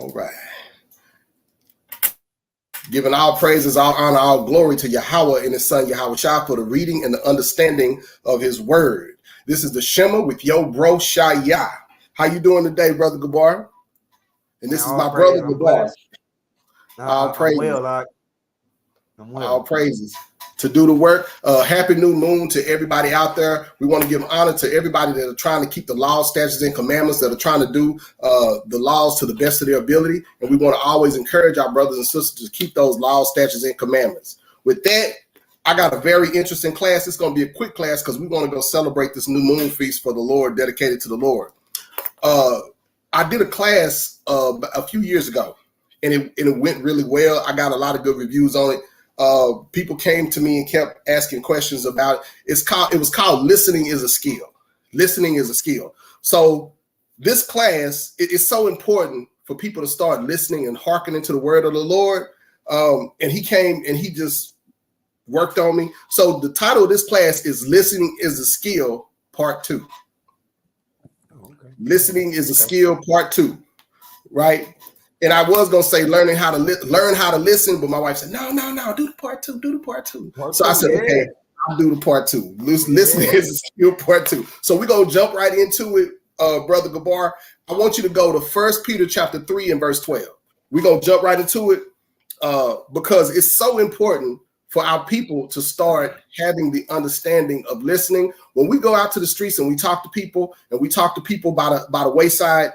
All right. Giving all praises, all honor, all glory to Yahweh and his son Yahweh Shah for the reading and the understanding of his word. This is the Shema with yo bro Shi'yah. How you doing today, Brother Gabar? And this is my brother Gabar. All praises. I'm well. All praises. To do the work. Happy new moon to everybody out there. We want to give honor to everybody that are trying to keep the laws, statutes, and commandments, that are trying to do the laws to the best of their ability. And we want to always encourage our brothers and sisters to keep those laws, statutes, and commandments. With that, I got a very interesting class. It's going to be a quick class because we want to go celebrate this new moon feast for the Lord, dedicated to the Lord. I did a class a few years ago, and it went really well. I got a lot of good reviews on it. People came to me and kept asking questions about it. It was called Listening is a Skill. Listening is a skill. So this class, it is so important for people to start listening and hearkening to the word of the Lord. And he came and he just worked on me. So the title of this class is Listening is a Skill Part 2. Okay. Listening is a Skill Part 2, right? And I was gonna say learn how to listen, but my wife said, no, do the part two. So I said, okay, I'll do the part 2. Listening is a skill part 2. So we're gonna jump right into it, Brother Gabar. I want you to go to 1 Peter chapter 3 and verse 12. We're gonna jump right into it because it's so important for our people to start having the understanding of listening. When we go out to the streets and we talk to people, by the wayside,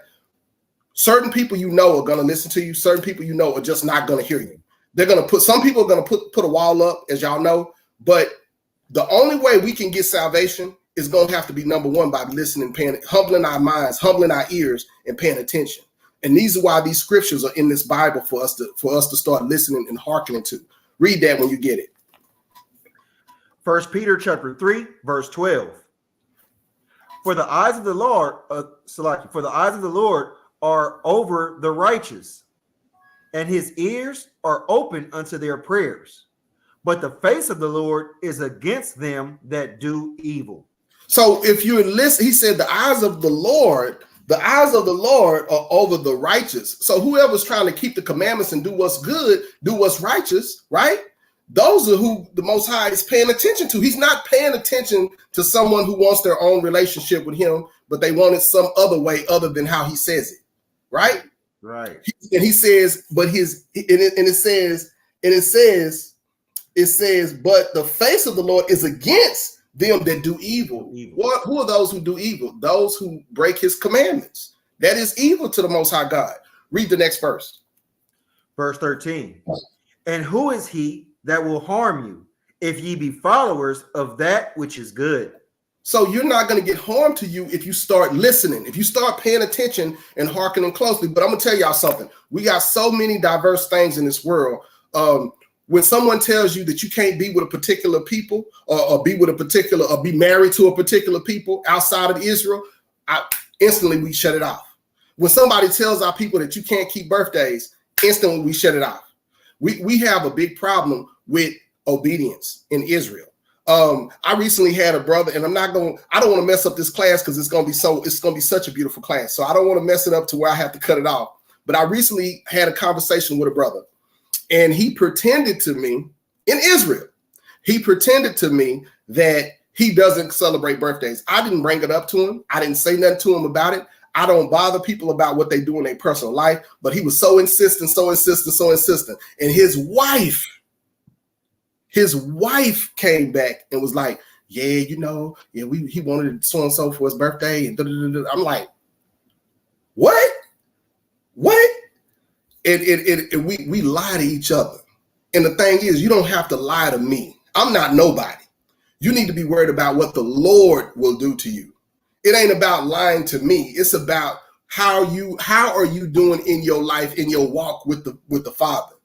certain people are going to listen to you. Certain people are just not going to hear you. They're going to some people are going to put a wall up, as y'all know. But the only way we can get salvation is going to have to be, number one, by listening, humbling our minds, humbling our ears, and paying attention. And these are why these scriptures are in this Bible for us to start listening and hearkening to. Read that when you get it. 1 Peter chapter 3, verse 12. For the eyes of the Lord, are over the righteous, and his ears are open unto their prayers. But the face of the Lord is against them that do evil. So if you listen, he said the eyes of the Lord are over the righteous. So whoever's trying to keep the commandments and do what's good, do what's righteous, right? Those are who the Most High is paying attention to. He's not paying attention to someone who wants their own relationship with him, but they want it some other way other than how he says it. Right. And he says, but it says, but the face of the Lord is against them that do evil. Who are those who do evil? Those who break his commandments. That is evil to the Most High God. Read the next verse. Verse 13. And who is he that will harm you if ye be followers of that which is good? So you're not going to get harm to you if you start listening, if you start paying attention and hearkening closely. But I'm going to tell y'all something. We got so many diverse things in this world. When someone tells you that you can't be with a particular people or be married to a particular people outside of Israel, instantly we shut it off. When somebody tells our people that you can't keep birthdays, instantly we shut it off. We have a big problem with obedience in Israel. I recently had a brother, and I don't want to mess up this class because it's going to be such a beautiful class. So I don't want to mess it up to where I have to cut it off. But I recently had a conversation with a brother, and he pretended to me in Israel. He pretended to me that he doesn't celebrate birthdays. I didn't bring it up to him. I didn't say nothing to him about it. I don't bother people about what they do in their personal life, but he was so insistent. And his wife came back and was like, he wanted so-and-so for his birthday. And I'm like, what? And we lie to each other. And the thing is, you don't have to lie to me. I'm not nobody. You need to be worried about what the Lord will do to you. It ain't about lying to me. It's about how are you doing in your life, in your walk with the Father.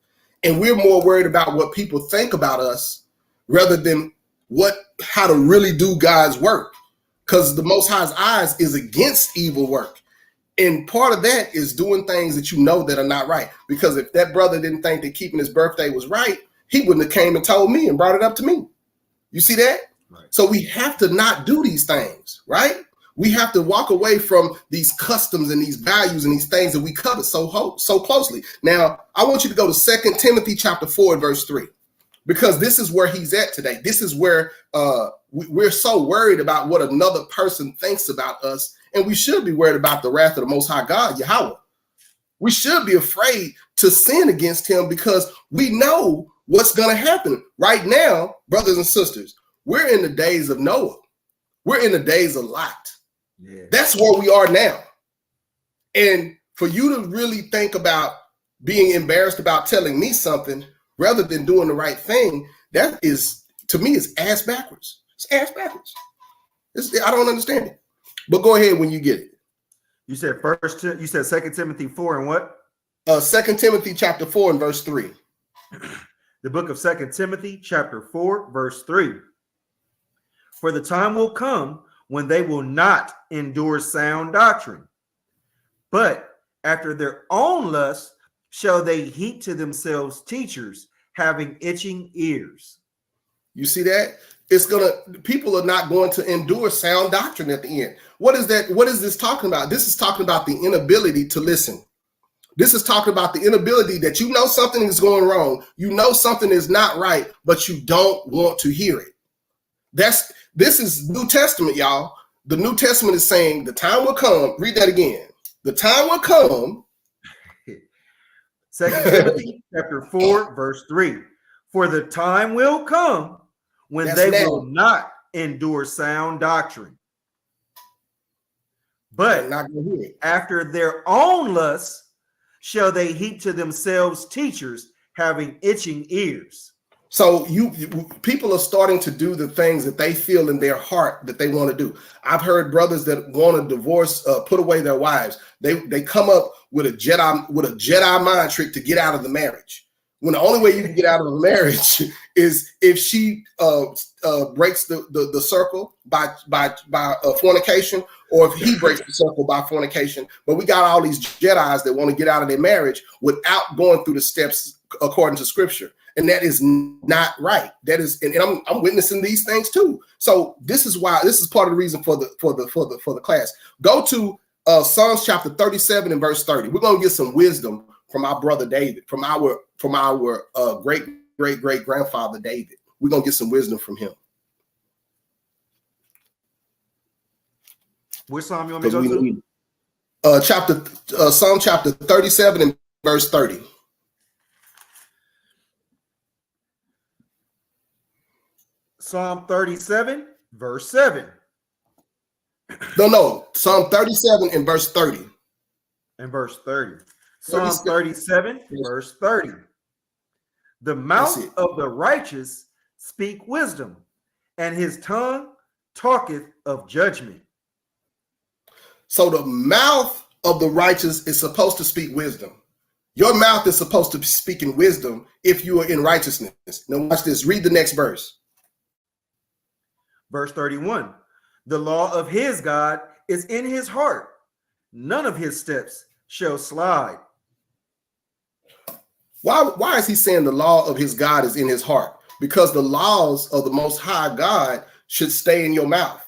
And we're more worried about what people think about us rather than how to really do God's work. Because the Most High's eyes is against evil work. And part of that is doing things that you know that are not right. Because if that brother didn't think that keeping his birthday was right, he wouldn't have came and told me and brought it up to me. You see that? Right. So we have to not do these things, right? We have to walk away from these customs and these values and these things that we covet so closely. Now, I want you to go to 2 Timothy chapter 4 and verse 3, because this is where he's at today. This is where we're so worried about what another person thinks about us, and we should be worried about the wrath of the Most High God, Yahweh. We should be afraid to sin against him because we know what's going to happen. Right now, brothers and sisters, we're in the days of Noah. We're in the days of Lot. Yeah. That's where we are now. And for you to really think about being embarrassed about telling me something rather than doing the right thing, that is, to me, is ass backwards. It's ass backwards. I don't understand it. But go ahead when you get it. You said 2 Timothy 4 and what? 2 Timothy chapter 4 and verse 3. The book of 2 Timothy chapter 4, verse 3. For the time will come when they will not endure sound doctrine, but after their own lust shall they heap to themselves teachers having itching ears. You see that? People are not going to endure sound doctrine at the end. What is that? What is this talking about? This is talking about the inability to listen. This is talking about the inability that you know something is going wrong. You know something is not right, but you don't want to hear it. This is New Testament, y'all. The New Testament is saying the time will come. Read that again. The time will come. 2 Timothy chapter 4, verse 3. For the time will come when they will not endure sound doctrine, but after their own lusts shall they heap to themselves teachers having itching ears. So people are starting to do the things that they feel in their heart that they want to do. I've heard brothers that want to divorce, put away their wives. They come up with a Jedi mind trick to get out of the marriage. When the only way you can get out of a marriage is if she breaks the circle by fornication, or if he breaks the circle by fornication. But we got all these Jedis that want to get out of their marriage without going through the steps according to Scripture. And that is not right. That is, and I'm witnessing these things too. So this is why, this is part of the reason for the class. Go to Psalms chapter 37 and verse 30. We're gonna get some wisdom from our brother David, from our great grandfather David. We're gonna get some wisdom from him. Which psalm you want me to go to? Psalm chapter 37 and verse 30. Psalm 37, verse 7. No. Psalm 37 and verse 30. And verse 30. Psalm 37, verse 30. The mouth of the righteous speak wisdom, and his tongue talketh of judgment. So the mouth of the righteous is supposed to speak wisdom. Your mouth is supposed to be speaking wisdom if you are in righteousness. Now watch this. Read the next verse. Verse 31. The law of his God is in his heart. None of his steps shall slide. Why is he saying the law of his God is in his heart? Because the laws of the Most High God should stay in your mouth,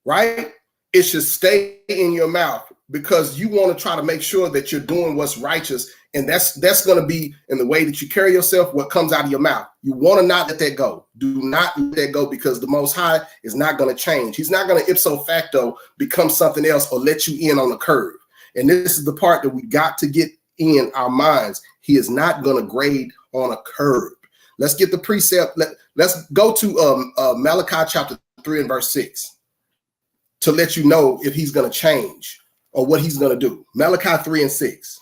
right? It should stay in your mouth because you want to try to make sure that you're doing what's righteous. And that's going to be in the way that you carry yourself, what comes out of your mouth. You want to not let that go. Do not let that go, because the Most High is not going to change. He's not going to ipso facto become something else or let you in on the curve. And this is the part that we got to get in our minds. He is not going to grade on a curve. Let's get the precept. Let's go to Malachi chapter 3 and verse 6 to let you know if he's going to change or what he's going to do. Malachi 3 and 6.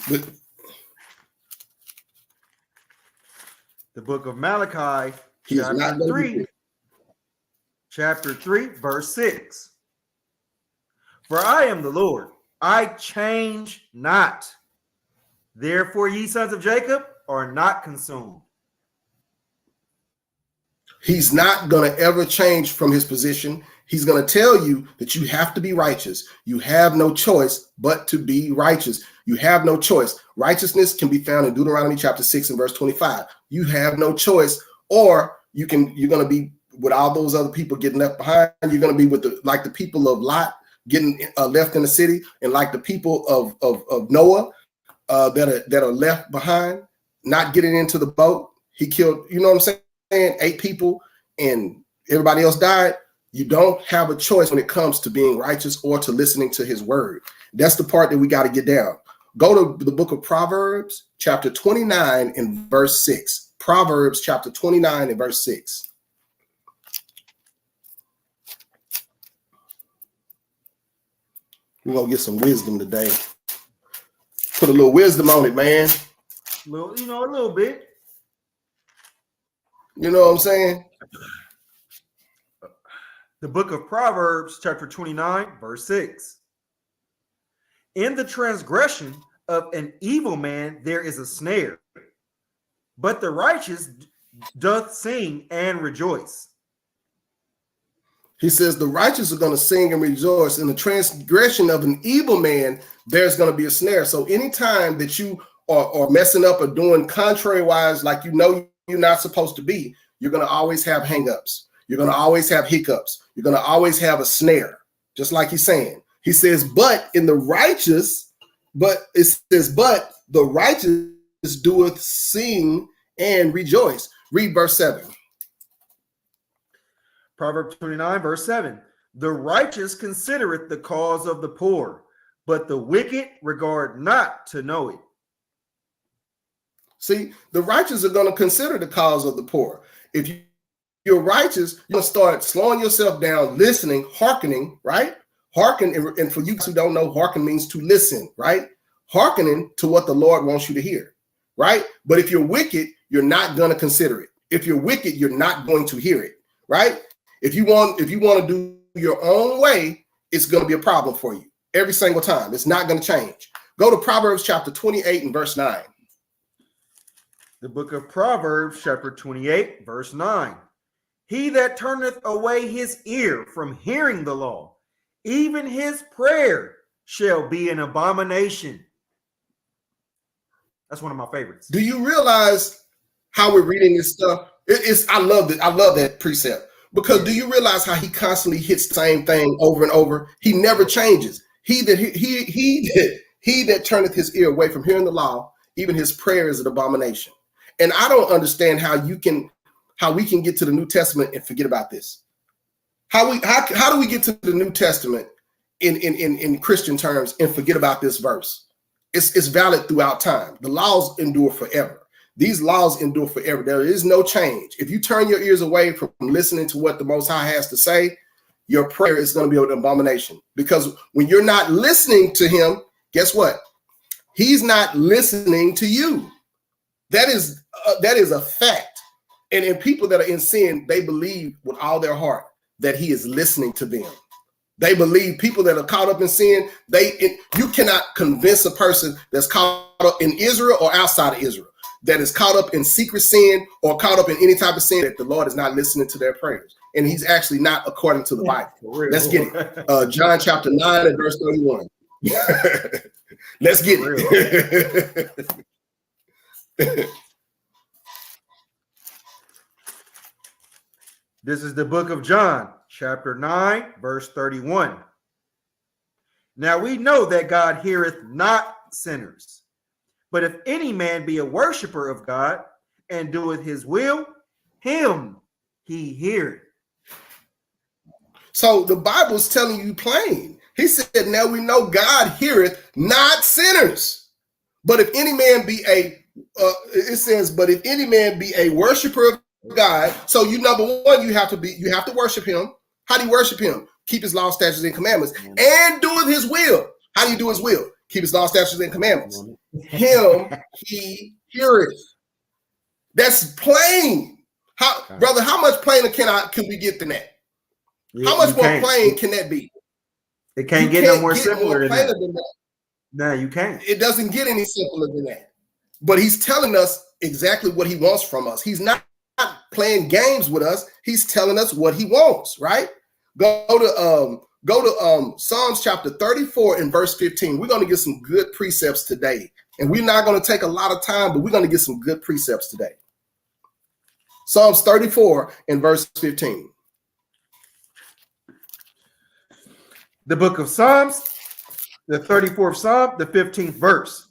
The book of Malachi, chapter 3, verse 6. For I am the Lord, I change not. Therefore, ye sons of Jacob are not consumed. He's not going to ever change from his position. He's going to tell you that you have to be righteous. You have no choice but to be righteous. You have no choice. Righteousness can be found in Deuteronomy chapter 6 and verse 25. You have no choice, or you're going to be with all those other people getting left behind. You're going to be with the people of Lot getting left in the city, and like the people of Noah that are left behind, not getting into the boat. He killed, you know what I'm saying, 8 people, and everybody else died. You don't have a choice when it comes to being righteous or to listening to his word. That's the part that we got to get down. Go to the book of Proverbs, chapter 29 and verse 6. Proverbs chapter 29 and verse 6. We're going to get some wisdom today. Put a little wisdom on it, man. A little bit. You know what I'm saying? The book of Proverbs, chapter 29, verse 6. In the transgression of an evil man, there is a snare, but the righteous doth sing and rejoice. He says the righteous are going to sing and rejoice. In the transgression of an evil man, there's going to be a snare. So anytime that you are messing up or doing contrary wise, like you know you're not supposed to be, you're going to always have hangups. You're going to always have hiccups. You're going to always have a snare, just like he's saying. He says, but in the righteous, but the righteous doeth sing and rejoice. Read verse 7. Proverbs 29, verse 7. The righteous considereth the cause of the poor, but the wicked regard not to know it. See, the righteous are going to consider the cause of the poor. If you're righteous, you're going to start slowing yourself down, listening, hearkening, right? Hearken, and for you who don't know, hearken means to listen, right? Hearkening to what the Lord wants you to hear, right? But if you're wicked, you're not going to consider it. If you're wicked, you're not going to hear it, right? If you want to do your own way, it's going to be a problem for you every single time. It's not going to change. Go to Proverbs chapter 28 and verse 9. The book of Proverbs, chapter 28, verse 9. He that turneth away his ear from hearing the law, even his prayer shall be an abomination. That's one of my favorites. Do you realize how we're reading this stuff? I love it. I love that precept. Because do you realize how he constantly hits the same thing over and over? He never changes. He that turneth his ear away from hearing the law, even his prayer is an abomination. And I don't understand how we can get to the New Testament and forget about this. How do we get to the New Testament in Christian terms and forget about this verse? It's valid throughout time. The laws endure forever. These laws endure forever. There is no change. If you turn your ears away from listening to what the Most High has to say, your prayer is going to be an abomination. Because when you're not listening to him, guess what? He's not listening to you. That is a fact. And in people that are in sin, they believe with all their heart that he is listening to them. They believe people that are caught up in sin, you cannot convince a person that's caught up in Israel or outside of Israel, that is caught up in secret sin or caught up in any type of sin, that the Lord is not listening to their prayers. And he's actually not according to the Bible. Let's get it. John chapter 9 and verse 31. Let's get it. This is the book of John, chapter 9, verse 31. Now we know that God heareth not sinners. But if any man be a worshiper of God and doeth his will, him he heareth. So the Bible's telling you plain. He said, now we know God heareth not sinners. But if any man be but if any man be a worshiper of God, so number one, you have to worship him. How do you worship him? Keep his law, statutes, and commandments, and doeth his will. How do you do his will? Keep his law, statutes, and commandments. Him he heareth. That's plain. Brother, how much plainer can we get than that? How much more plain can that be? It can't get no more simpler than that. No, you can't. It doesn't get any simpler than that. But he's telling us exactly what he wants from us. He's not playing games with us. He's telling us what he wants, right? Go to Psalms chapter 34 and verse 15. We're going to get some good precepts today. And we're not going to take a lot of time, but we're going to get some good precepts today. Psalms 34 and verse 15. The book of Psalms, the 34th Psalm, the 15th verse.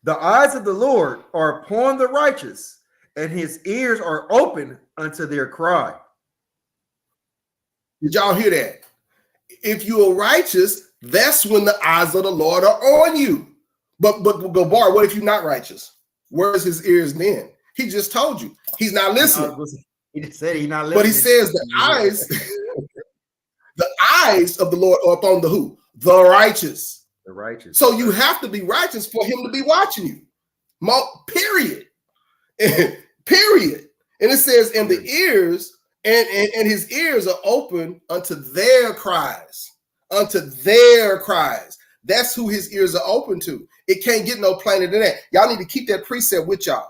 The eyes of the Lord are upon the righteous, and his ears are open unto their cry. Did y'all hear that? If you are righteous, that's when the eyes of the Lord are on you. But Gabar, what if you're not righteous? Where's his ears then? He just told you he's not listening. He just said he's not listening. But he says the eyes of the Lord are upon the who? The righteous. The righteous. So you have to be righteous for him to be watching you. Period. Period. And it says, and the ears, and his ears are open unto their cries. Unto their cries. That's who his ears are open to. It can't get no plainer than that. Y'all need to keep that precept with y'all.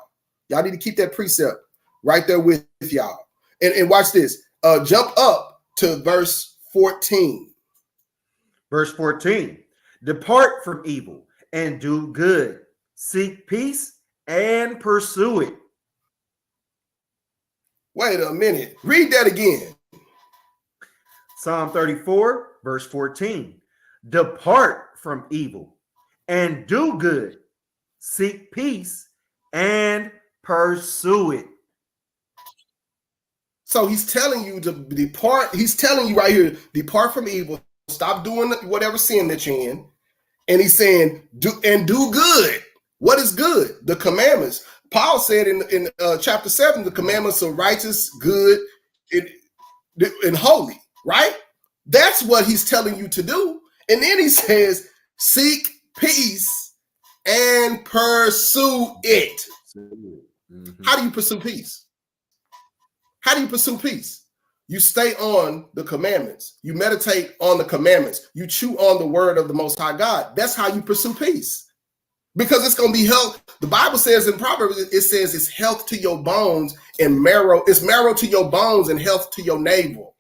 Y'all need to keep that precept right there with y'all. And watch this. Jump up to verse 14. Verse 14. Depart from evil and do good. Seek peace and pursue it. Wait a minute. Read that again. Psalm 34, verse 14. Depart from evil and do good. Seek peace and pursue it. So he's telling you to depart. He's telling you right here, depart from evil. Stop doing whatever sin that you're in. And he's saying, do good. What is good? The commandments. Paul said in chapter 7, the commandments are righteous, good, and holy, right? That's what he's telling you to do. And then he says, seek peace and pursue it. Mm-hmm. How do you pursue peace? How do you pursue peace? You stay on the commandments. You meditate on the commandments. You chew on the word of the Most High God. That's how you pursue peace. Because it's going to be health. The Bible says in Proverbs, it says it's health to your bones and marrow. It's marrow to your bones and health to your navel.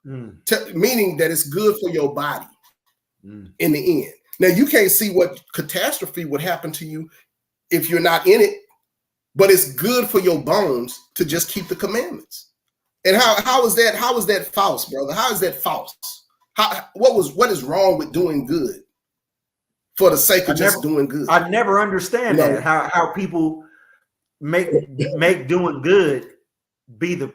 Meaning that it's good for your body in the end. Now, you can't see what catastrophe would happen to you if you're not in it, but it's good for your bones to just keep the commandments. And how is that false, brother? How is that false? What is wrong with doing good for the sake of just doing good? I never understand that. How people make doing good be the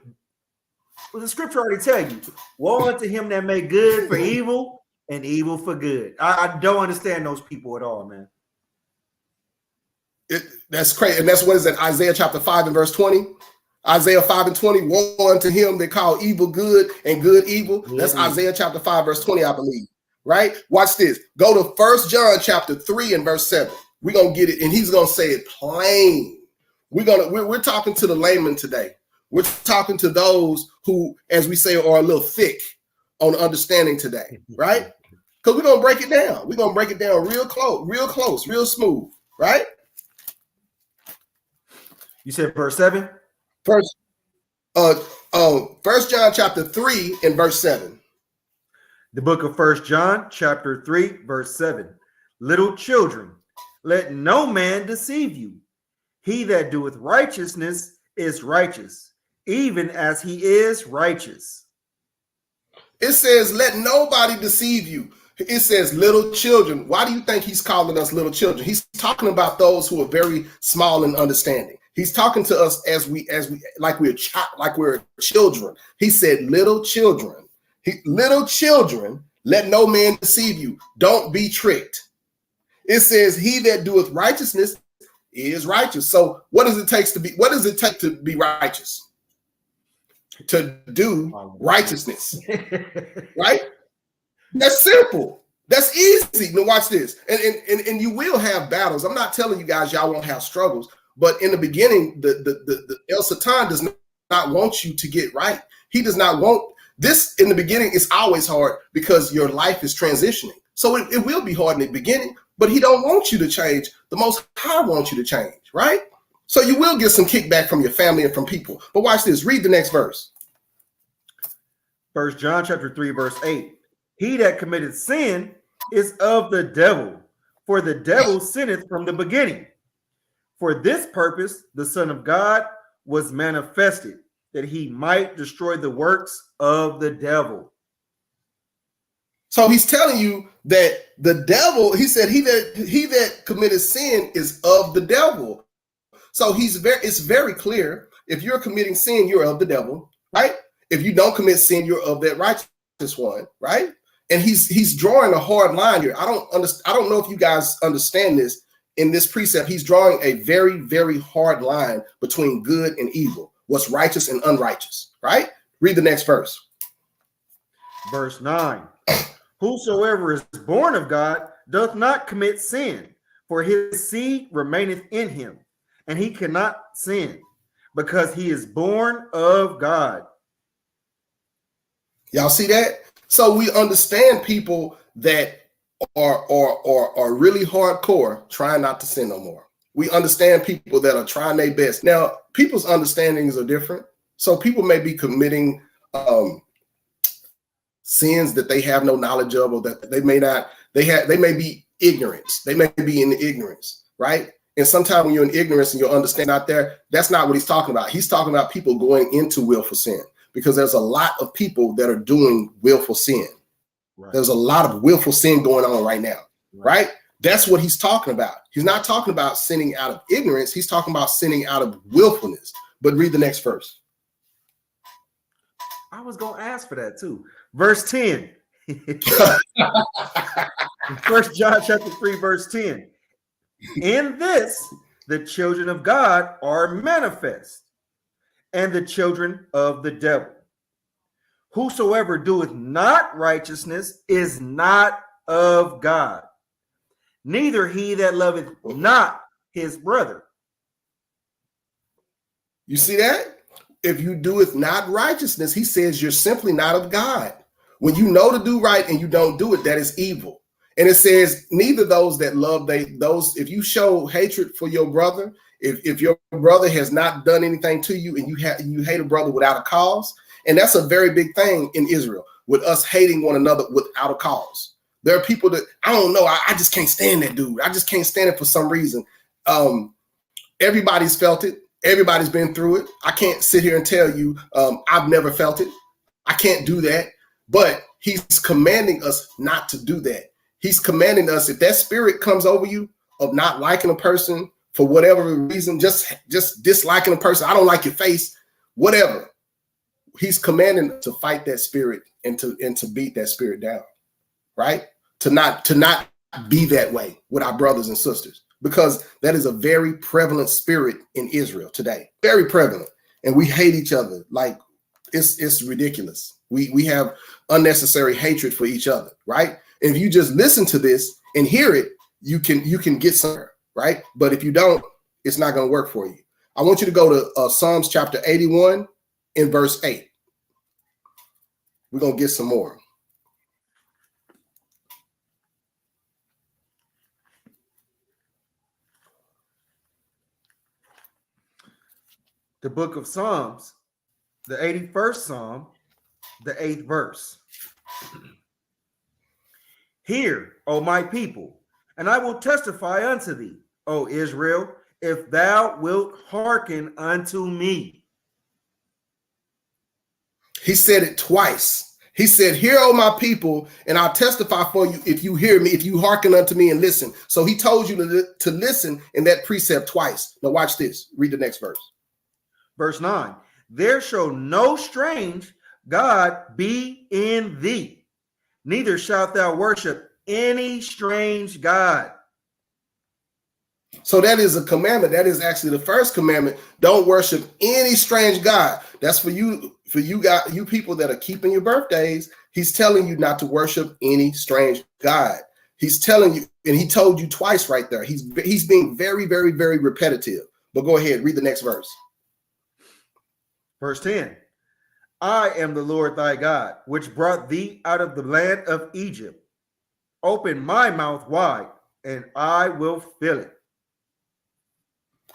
scripture already tell you, woe unto him that make good for evil and evil for good. I don't understand those people at all, man. That's crazy. And that's what is that? Isaiah chapter 5 and verse 20. Isaiah 5 and 20, woe unto him they call evil good and good evil. That's Isaiah chapter 5, verse 20, I believe. Right? Watch this. Go to 1 John chapter 3 and verse 7. We're gonna get it, and he's gonna say it plain. We're talking to the layman today. We're talking to those who, as we say, are a little thick on understanding today, right? Because we're gonna break it down. We're gonna break it down real close, real smooth, right? You said verse 7? First John chapter 3 and verse 7. The book of 1 John chapter 3 verse 7. Little children, let no man deceive you. He that doeth righteousness is righteous, even as he is righteous. It says, let nobody deceive you. It says little children. Why do you think he's calling us little children? He's talking about those who are very small in understanding. He's talking to us as we're children. He said, little children. Little children, let no man deceive you. Don't be tricked. It says, he that doeth righteousness is righteous. So what does it take to be righteous? To do righteousness. Right? That's simple. That's easy. Now watch this. And you will have battles. I'm not telling you guys y'all won't have struggles. But in the beginning, the El Satan does not want you to get right. He does not want this in the beginning. It's always hard because your life is transitioning. So it will be hard in the beginning, but he don't want you to change. The Most High wants you to change, right? So you will get some kickback from your family and from people. But watch this. Read the next verse. 1 John chapter 3, verse 8. He that committed sin is of the devil, for the devil sinneth from the beginning. For this purpose, the Son of God was manifested, that he might destroy the works of the devil. So he's telling you that the devil, he said, he that committed sin is of the devil. So it's very clear. If you're committing sin, you're of the devil, right? If you don't commit sin, you're of that righteous one, right? And he's drawing a hard line here. I don't know if you guys understand this. In this precept, he's drawing a very, very hard line between good and evil, what's righteous and unrighteous, right? Read the next verse. Verse 9. Whosoever is born of God doth not commit sin, for his seed remaineth in him, and he cannot sin, because he is born of God. Y'all see that? So we understand people that are really hardcore trying not to sin no more. We understand people that are trying their best. Now, people's understandings are different. So people may be committing sins that they have no knowledge of, or that they may be ignorance. They may be in ignorance, right? And sometimes when you're in ignorance and you'll understand out there, that's not what he's talking about. He's talking about people going into willful sin, because there's a lot of people that are doing willful sin. Right. There's a lot of willful sin going on right now, right? That's what he's talking about. He's not talking about sinning out of ignorance. He's talking about sinning out of willfulness. But read the next verse. I was going to ask for that too. Verse 10. 1 John chapter 3, verse 10. In this, the children of God are manifest, and the children of the devil. Whosoever doeth not righteousness is not of God, neither he that loveth not his brother. You see that? If you doeth not righteousness, he says you're simply not of God. When you know to do right and you don't do it, that is evil. And it says neither those that love if you show hatred for your brother, if your brother has not done anything to you and you hate a brother without a cause. And that's a very big thing in Israel, with us hating one another without a cause. There are people that, I don't know, I just can't stand that dude. I just can't stand it for some reason. Everybody's felt it. Everybody's been through it. I can't sit here and tell you I've never felt it. I can't do that. But he's commanding us not to do that. He's commanding us, if that spirit comes over you of not liking a person for whatever reason, just disliking a person, I don't like your face, whatever. He's commanding to fight that spirit and to beat that spirit down, right? To not be that way with our brothers and sisters, because that is a very prevalent spirit in Israel today, very prevalent, and we hate each other like it's ridiculous. We have unnecessary hatred for each other, right? And if you just listen to this and hear it, you can get somewhere, right? But if you don't, it's not going to work for you. I want you to go to Psalms chapter 81. In verse 8, we're going to get some more. The book of Psalms, the 81st Psalm, the 8th verse. Hear, O my people, and I will testify unto thee, O Israel, if thou wilt hearken unto me. He said it twice. He said, hear, O my people, and I'll testify for you if you hear me, if you hearken unto me and listen. So he told you to listen in that precept twice. Now watch this. Read the next verse. Verse 9. There shall no strange God be in thee, neither shalt thou worship any strange God. So that is a commandment. That is actually the first commandment. Don't worship any strange God. That's for you people that are keeping your birthdays. He's telling you not to worship any strange God. He's telling you, and he told you twice right there. He's being very, very, very repetitive. But go ahead, read the next verse. Verse 10. I am the Lord thy God, which brought thee out of the land of Egypt. Open my mouth wide, and I will fill it.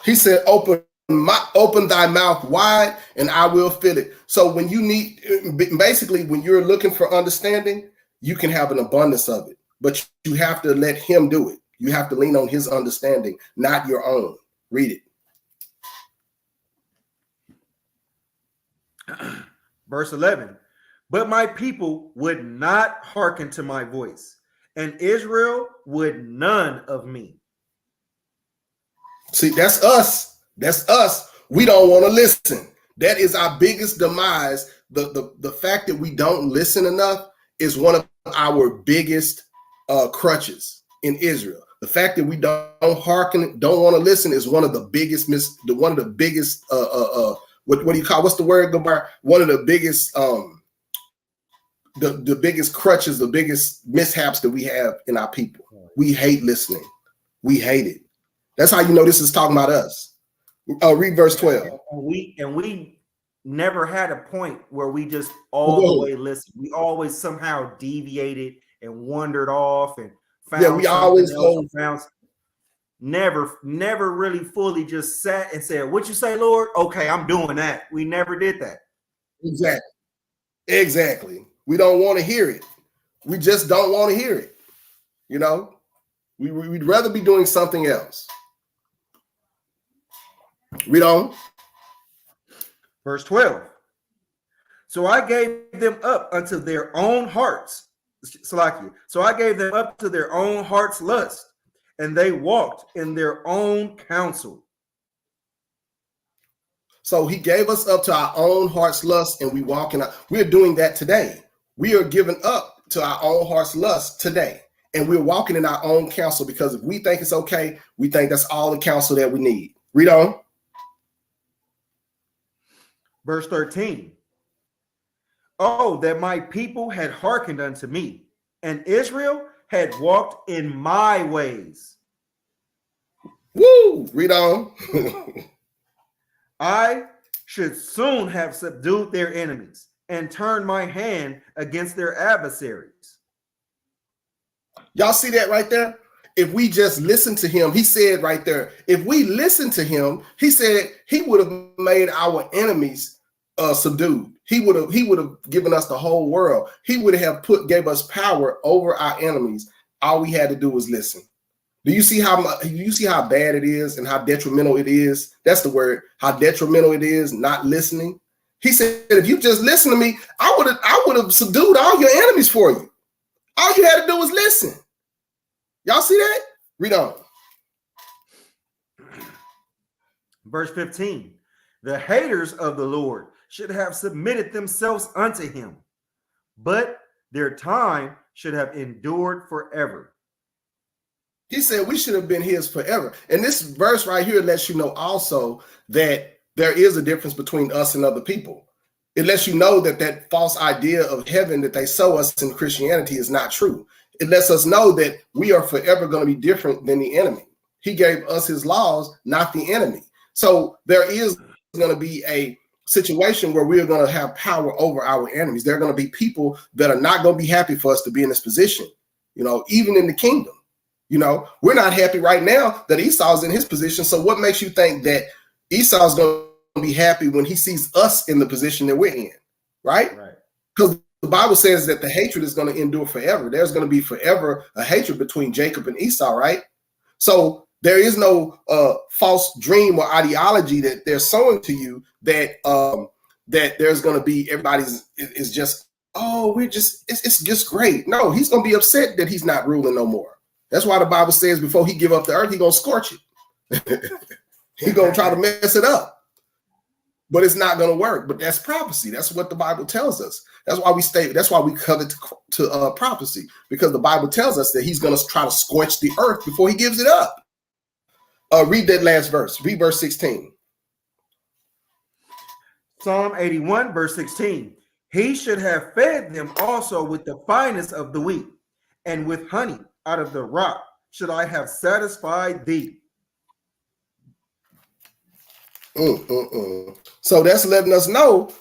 He said, open thy mouth wide, and I will fill it. So when when you're looking for understanding, you can have an abundance of it, but you have to let him do it. You have to lean on his understanding, not your own. Read it. Verse 11. But my people would not hearken to my voice, and Israel would none of me. See, that's us. That's us. We don't want to listen. That is our biggest demise. The fact that we don't listen enough is one of our biggest crutches in Israel. The fact that we don't hearken, don't want to listen is one of the biggest what do you call, what's the word, Gabar? One of the biggest the biggest crutches, the biggest mishaps that we have in our people. We hate listening. We hate it. That's how you know this is talking about us. Read verse 12. And we never had a point where we just all the way listened. We always somehow deviated and wandered off and found we always found. Never really fully just sat and said, "What you say, Lord? Okay, I'm doing that." We never did that. Exactly. We don't want to hear it. We just don't want to hear it. You know, we'd rather be doing something else. Read on. Verse 12. So I gave them up unto their own hearts. Salakia. So I gave them up to their own heart's lust, and they walked in their own counsel. So he gave us up to our own heart's lust, and we're doing that today. We are giving up to our own heart's lust today, and we're walking in our own counsel, because if we think it's okay, we think that's all the counsel that we need. Read on. Verse 13. Oh, that my people had hearkened unto me, and Israel had walked in my ways. Woo! Read on. I should soon have subdued their enemies and turned my hand against their adversaries. Y'all see that right there? If we just listen to him, he said right there, if we listen to him, he said he would have made our enemies subdued. He would have given us the whole world. He would have gave us power over our enemies. All we had to do was listen. Do you see how bad it is and how detrimental it is? That's the word. How detrimental it is not listening. He said, if you just listen to me, I would have subdued all your enemies for you. All you had to do was listen. Y'all see that? Read on. Verse 15. The haters of the Lord should have submitted themselves unto him, but their time should have endured forever. He said we should have been his forever. And this verse right here lets you know also that there is a difference between us and other people. It lets you know that that false idea of heaven that they sow us in Christianity is not true. It lets us know that we are forever going to be different than the enemy. He gave us his laws, not the enemy. So there is going to be a situation where we are going to have power over our enemies. There are going to be people that are not going to be happy for us to be in this position, you know, even in the kingdom. You know, we're not happy right now that Esau's in his position. So what makes you think that Esau's going to be happy when he sees us in the position that we're in, right? Because the Bible says that the hatred is going to endure forever. There's going to be forever a hatred between Jacob and Esau, right? So there is no false dream or ideology that they're sowing to you that that there's going to be is just, oh, it's just great. No, he's going to be upset that he's not ruling no more. That's why the Bible says before he give up the earth, he's going to scorch it. He's going to try to mess it up. But it's not going to work. But that's prophecy. That's what the Bible tells us. That's why we covet to prophecy, because the Bible tells us that he's going to try to scorch the earth before he gives it up. Read that last verse. Read verse 16. Psalm 81, verse 16. He should have fed them also with the finest of the wheat, and with honey out of the rock should I have satisfied thee. So that's letting us know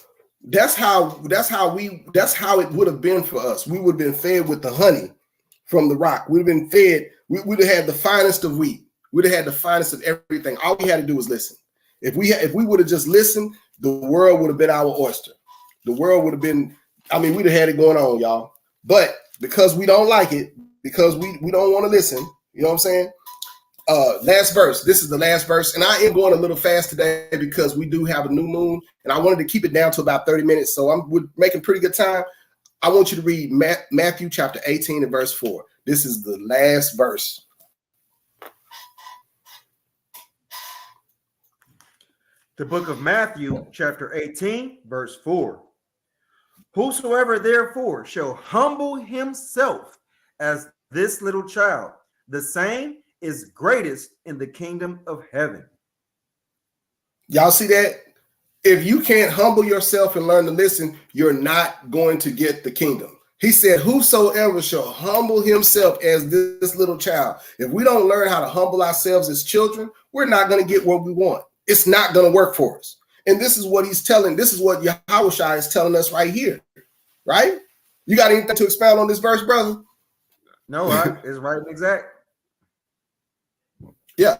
that's how it would have been for us. We would have been fed with the honey from the rock. We'd have been fed. We'd have had the finest of wheat. We'd have had the finest of everything. All we had to do was listen. If we would have just listened, the world would have been our oyster. The world would have been, we'd have had it going on, y'all. But because we don't like it, because we don't want to listen, you know what I'm saying? Last verse. This is the last verse, and I am going a little fast today because we do have a new moon, and I wanted to keep it down to about 30 minutes. So we're making pretty good time. I want you to read Matthew chapter 18 and verse 4. This is the last verse. The book of Matthew chapter 18 verse 4. Whosoever therefore shall humble himself as this little child, the same is greatest in the kingdom of heaven. Y'all see that? If you can't humble yourself and learn to listen, you're not going to get the kingdom. He said, whosoever shall humble himself as this little child. If we don't learn how to humble ourselves as children, we're not going to get what we want. It's not going to work for us. And this is what he's telling. This is what Yahushua is telling us right here. Right? You got anything to expound on this verse, brother? No, it's right and exact. Yeah,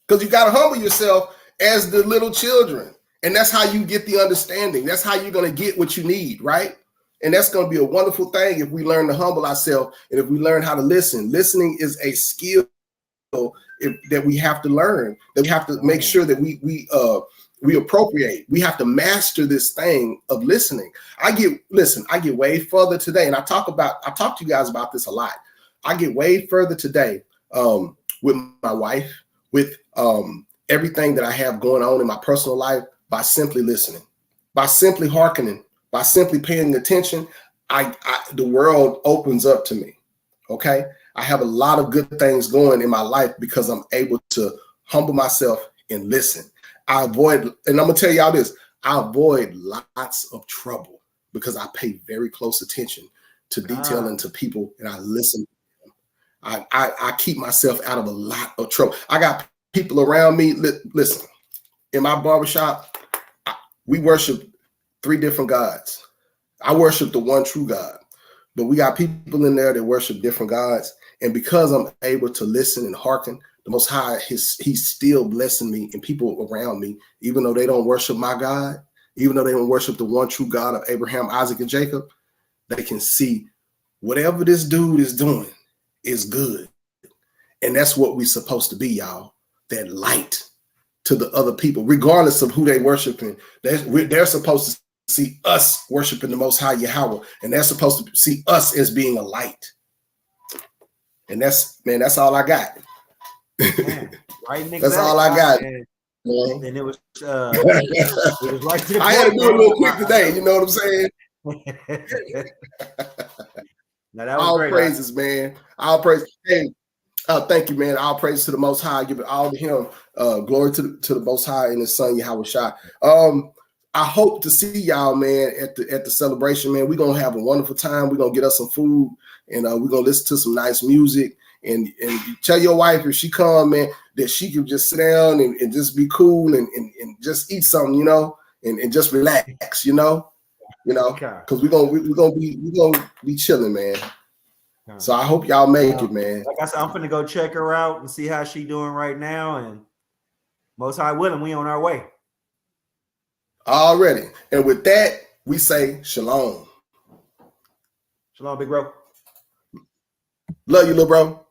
because you got to humble yourself as the little children. And that's how you get the understanding. That's how you're going to get what you need, right? And that's going to be a wonderful thing if we learn to humble ourselves and if we learn how to listen. Listening is a skill that we have to learn, that we have to make sure that we appropriate. We have to master this thing of listening. I get way further today, and I talk to you guys about this a lot. I get way further today with my wife, with everything that I have going on in my personal life by simply listening, by simply hearkening, by simply paying attention. The world opens up to me. Okay, I have a lot of good things going in my life because I'm able to humble myself and listen. I avoid, and I'm gonna tell y'all this, I avoid lots of trouble because I pay very close attention to detail and to people, and I listen. I keep myself out of a lot of trouble. I got people around me. Listen, in my barbershop, we worship 3 different gods. I worship the one true God, but we got people in there that worship different gods. And because I'm able to listen and hearken, the Most High, he's still blessing me and people around me, even though they don't worship my God, even though they don't worship the one true God of Abraham, Isaac, and Jacob, they can see whatever this dude is doing is good. And that's what we're supposed to be, y'all. That light to the other people, regardless of who they worshiping. They're supposed to see us worshiping the Most High Yahweh, and they're supposed to see us as being a light. And that's all I got. Man, right and exact, that's all I got. And it was right to the I had to do it a little quick today. You know what I'm saying? Now, that was all great, praises, man. All praise. Hey, thank you, man. All praise to the Most High. Give it all to Him. Glory to the Most High and His Son Yahushua. I hope to see y'all, man, at the celebration, man. We're gonna have a wonderful time. We're gonna get us some food, and we're gonna listen to some nice music. And tell your wife if she come, man, that she can just sit down and just be cool and just eat something, you know, and just relax, you know, because we're gonna be chilling, man. So I hope y'all make it, man. Like I said, I'm finna go check her out and see how she doing right now, and Most High willing, we on our way. Already. And with that, we say shalom. Shalom, big bro. Love you, little bro.